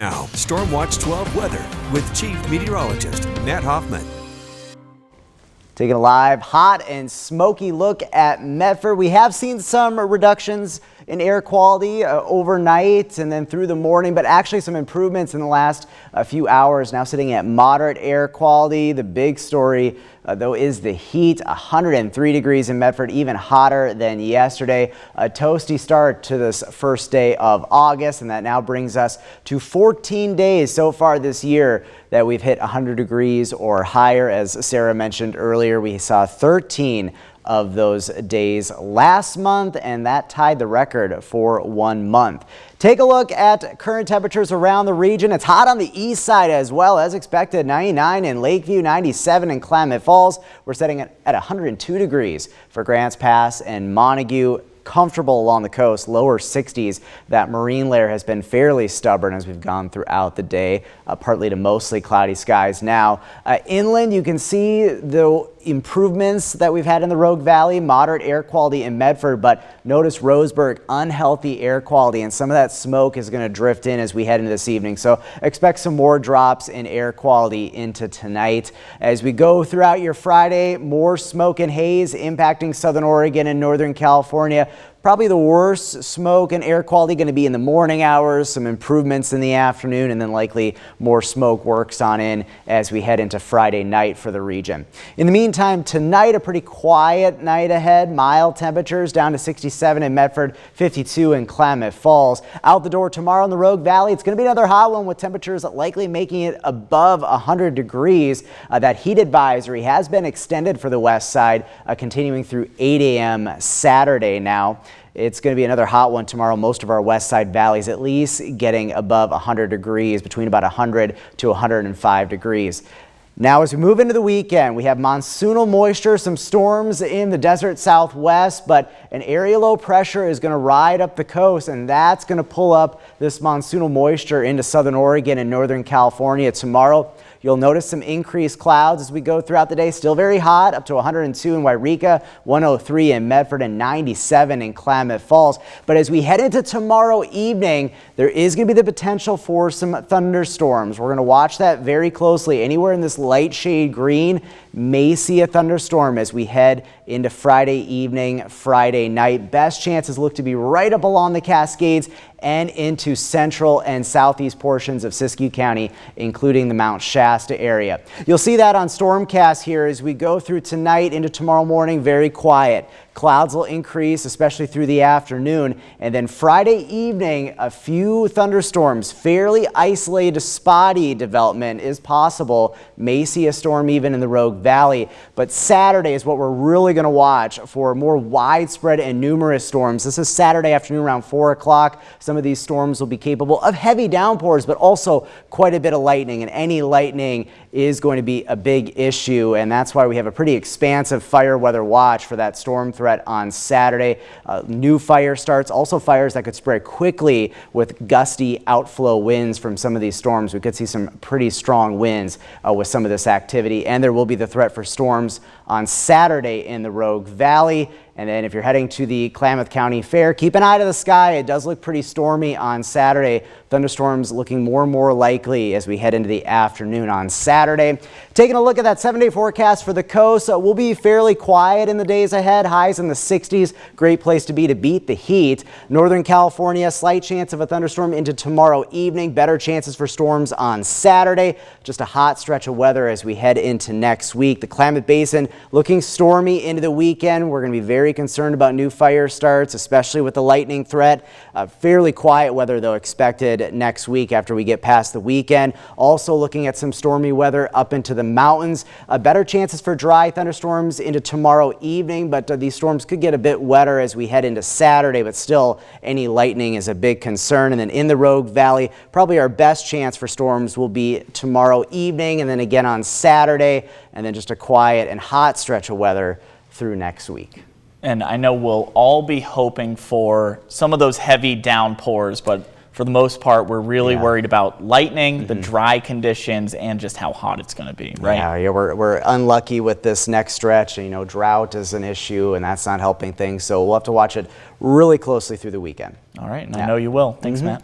Now, Storm Watch 12 weather with Chief Meteorologist Matt Hoffman. Taking a live, hot and smoky look at Medford. We have seen some reductions in air quality overnight and then through the morning, but actually some improvements in the last few hours. Now sitting at moderate air quality. The big story though is the heat. 103 degrees in Medford, even hotter than yesterday. A toasty start to this first day of August, and that now brings us to 14 days so far this year that we've hit 100 degrees or higher. As Sarah mentioned earlier, we saw 13 of those days last month, and that tied the record for 1 month. Take a look at current temperatures around the region. It's hot on the east side as well as expected. 99 in Lakeview, 97 in Klamath Falls. We're setting it at 102 degrees for Grants Pass and Montague. Comfortable along the coast, lower 60s. That marine layer has been fairly stubborn as we've gone throughout the day, partly to mostly cloudy skies now. Inland, you can see the improvements that we've had in the Rogue Valley, moderate air quality in Medford, but notice Roseburg, unhealthy air quality, and some of that smoke is going to drift in as we head into this evening. So expect some more drops in air quality into tonight. As we go throughout your Friday, more smoke and haze impacting southern Oregon and northern California. Probably the worst smoke and air quality going to be in the morning hours, some improvements in the afternoon, and then likely more smoke works on in as we head into Friday night for the region. In the meantime, tonight, a pretty quiet night ahead. Mild temperatures down to 67 in Medford, 52 in Klamath Falls. Out the door tomorrow in the Rogue Valley, it's going to be another hot one with temperatures likely making it above 100 degrees. That heat advisory has been extended for the west side, continuing through 8 a.m. Saturday now. It's going to be another hot one tomorrow. Most of our west side valleys at least getting above 100 degrees, between about 100 to 105 degrees. Now, as we move into the weekend, we have monsoonal moisture, some storms in the desert southwest, but an area low pressure is going to ride up the coast, and that's going to pull up this monsoonal moisture into southern Oregon and northern California tomorrow. You'll notice some increased clouds as we go throughout the day. Still very hot, up to 102 in Wairika, 103 in Medford, and 97 in Klamath Falls. But as we head into tomorrow evening, there is going to be the potential for some thunderstorms. We're going to watch that very closely. Anywhere in this light shade green may see a thunderstorm as we head into Friday evening, Friday night. Best chances look to be right up along the Cascades and into central and southeast portions of Siskiyou County, including the Mount Shasta area. You'll see that on Stormcast here as we go through tonight into tomorrow morning. Very quiet. Clouds will increase, especially through the afternoon. And then Friday evening, a few thunderstorms, fairly isolated, spotty development is possible. May see a storm even in the Rogue Valley. But Saturday is what we're really going to watch for more widespread and numerous storms. This is Saturday afternoon around 4 o'clock. Some of these storms will be capable of heavy downpours, but also quite a bit of lightning. And any lightning is going to be a big issue. And that's why we have a pretty expansive fire weather watch for that storm threat on Saturday. New fire starts, also fires that could spread quickly with gusty outflow winds from some of these storms. We could see some pretty strong winds with some of this activity, and there will be the threat for storms on Saturday in the Rogue Valley. And then if you're heading to the Klamath County Fair, keep an eye to the sky. It does look pretty stormy on Saturday. Thunderstorms looking more and more likely as we head into the afternoon on Saturday. Taking a look at that 7-day forecast for the coast, we'll be fairly quiet in the days ahead. Highs in the 60s. Great place to beat the heat. Northern California, slight chance of a thunderstorm into tomorrow evening. Better chances for storms on Saturday. Just a hot stretch of weather as we head into next week. The Klamath Basin looking stormy into the weekend. We're going to be very concerned about new fire starts, especially with the lightning threat. Fairly quiet weather, though, expected next week after we get past the weekend. Also looking at some stormy weather up into the mountains. Better chances for dry thunderstorms into tomorrow evening, but these storms could get a bit wetter as we head into Saturday, but still any lightning is a big concern. And then in the Rogue Valley, probably our best chance for storms will be tomorrow evening and then again on Saturday, and then just a quiet and hot stretch of weather through next week. And I know we'll all be hoping for some of those heavy downpours, but for the most part, we're really worried about lightning, the dry conditions, and just how hot it's going to be, right? Yeah, we're unlucky with this next stretch. You know, drought is an issue, and that's not helping things. So we'll have to watch it really closely through the weekend. All right, and I know you will. Thanks, Matt.